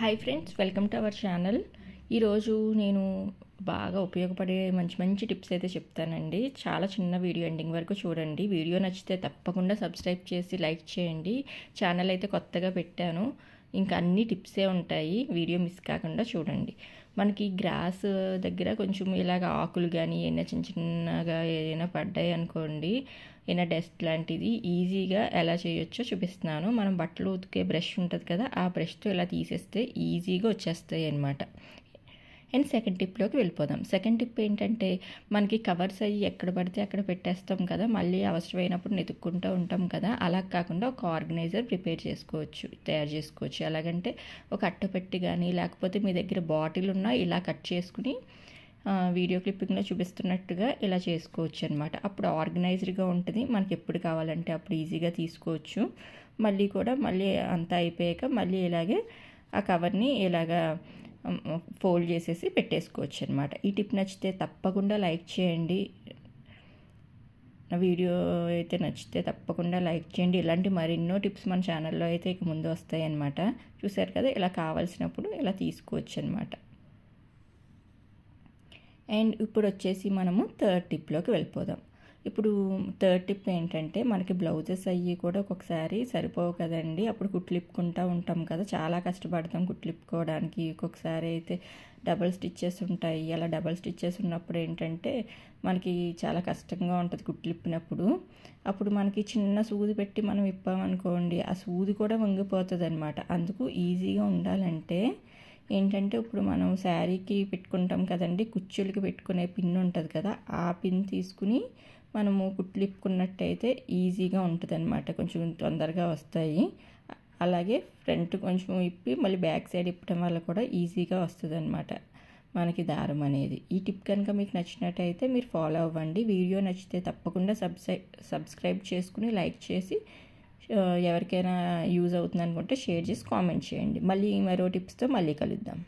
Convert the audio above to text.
Hi friends, welcome to our channel. ఈరోజు నేను బాగా ఉపయోగపడే మంచి మంచి టిప్స్ అయితే చెప్తానండి. చాలా చిన్న వీడియో ఎండింగ్ వరకు చూడండి. వీడియో నచ్చితే తప్పకుండా సబ్స్క్రైబ్ చేసి లైక్ చేయండి. ఛానల్ అయితే కొత్తగా పెట్టాను, ఇంకా అన్ని టిప్సే ఉంటాయి. వీడియో మిస్ కాకుండా చూడండి. మనకి గ్రాస్ దగ్గర కొంచెం ఇలాగ ఆకులు కానీ ఏమైనా చిన్న చిన్నగా ఏదైనా పడ్డాయి అనుకోండి, ఏమైనా డస్ట్ లాంటిది ఈజీగా ఎలా చేయొచ్చో చూపిస్తున్నాను. మనం బట్టలు ఉతికే బ్రష్ ఉంటుంది కదా, ఆ బ్రష్తో ఇలా తీసేస్తే ఈజీగా వచ్చేస్తాయి అన్నమాట. అండ్ సెకండ్ టిప్లోకి వెళ్ళిపోదాం. సెకండ్ టిప్ ఏంటంటే, మనకి కవర్స్ అయ్యి ఎక్కడ పడితే అక్కడ పెట్టేస్తాం కదా, మళ్ళీ అవసరమైనప్పుడు వెతుక్కుంటూ ఉంటాం కదా. అలా కాకుండా ఒక ఆర్గనైజర్ తయారు చేసుకోవచ్చు. ఎలాగంటే ఒక అట్టపెట్టి కానీ, లేకపోతే మీ దగ్గర బాటిల్ ఉన్నా ఇలా కట్ చేసుకుని వీడియో క్లిప్పింగ్లో చూపిస్తున్నట్టుగా ఇలా చేసుకోవచ్చు అనమాట. అప్పుడు ఆర్గనైజ్డ్గా ఉంటుంది. మనకి ఎప్పుడు కావాలంటే అప్పుడు ఈజీగా తీసుకోవచ్చు. మళ్ళీ అంతా అయిపోయాక మళ్ళీ ఇలాగే ఆ కవర్ని ఇలాగా ఫోల్డ్ చేసేసి పెట్టేసుకోవచ్చు అనమాట. ఈ టిప్ నచ్చితే తప్పకుండా లైక్ చేయండి. నా వీడియో అయితే నచ్చితే తప్పకుండా లైక్ చేయండి. ఇలాంటి మరెన్నో టిప్స్ మన ఛానల్లో అయితే ఇక ముందు వస్తాయి అన్నమాట. చూసారు కదా, ఇలా కావాల్సినప్పుడు ఇలా తీసుకోవచ్చు అనమాట. అండ్ ఇప్పుడు వచ్చేసి మనము థర్డ్ టిప్లోకి వెళ్ళిపోదాం. ఇప్పుడు థర్డ్ టిప్ ఏంటంటే, మనకి బ్లౌజెస్ అయ్యి కూడా ఒక్కొక్కసారి సరిపోవు కదండి. అప్పుడు కుట్లిప్పుకుంటూ ఉంటాం కదా, చాలా కష్టపడతాం కుట్లిప్పుకోవడానికి. ఒక్కొక్కసారి అయితే డబల్ స్టిచ్చెస్ ఉంటాయి. అలా డబల్ స్టిచ్చెస్ ఉన్నప్పుడు ఏంటంటే మనకి చాలా కష్టంగా ఉంటుంది కుట్లిప్పినప్పుడు. అప్పుడు మనకి చిన్న సూది పెట్టి మనం ఇప్పామనుకోండి, ఆ సూది కూడా వంగిపోతుంది అనమాట. అందుకు ఈజీగా ఉండాలంటే ఏంటంటే, ఇప్పుడు మనం శారీకి పెట్టుకుంటాం కదండి, కుచ్చులకి పెట్టుకునే పిన్ ఉంటుంది కదా, ఆ పిన్ తీసుకుని మనము కుట్లిప్పుకున్నట్టయితే ఈజీగా ఉంటుంది అనమాట. కొంచెం తొందరగా వస్తాయి. అలాగే ఫ్రంట్ కొంచెం ఇప్పి మళ్ళీ బ్యాక్ సైడ్ ఇప్పడం వల్ల కూడా ఈజీగా వస్తుంది అనమాట మనకి దారం అనేది. ఈ టిప్ కనుక మీకు నచ్చినట్టయితే మీరు ఫాలో అవ్వండి. వీడియో నచ్చితే తప్పకుండా సబ్స్క్రైబ్ చేసుకుని లైక్ చేసి ఎవరికైనా యూజ్ అవుతుంది అనుకుంటే షేర్ చేసి కామెంట్ చేయండి. మళ్ళీ మరో టిప్స్తో మళ్ళీ కలుద్దాం.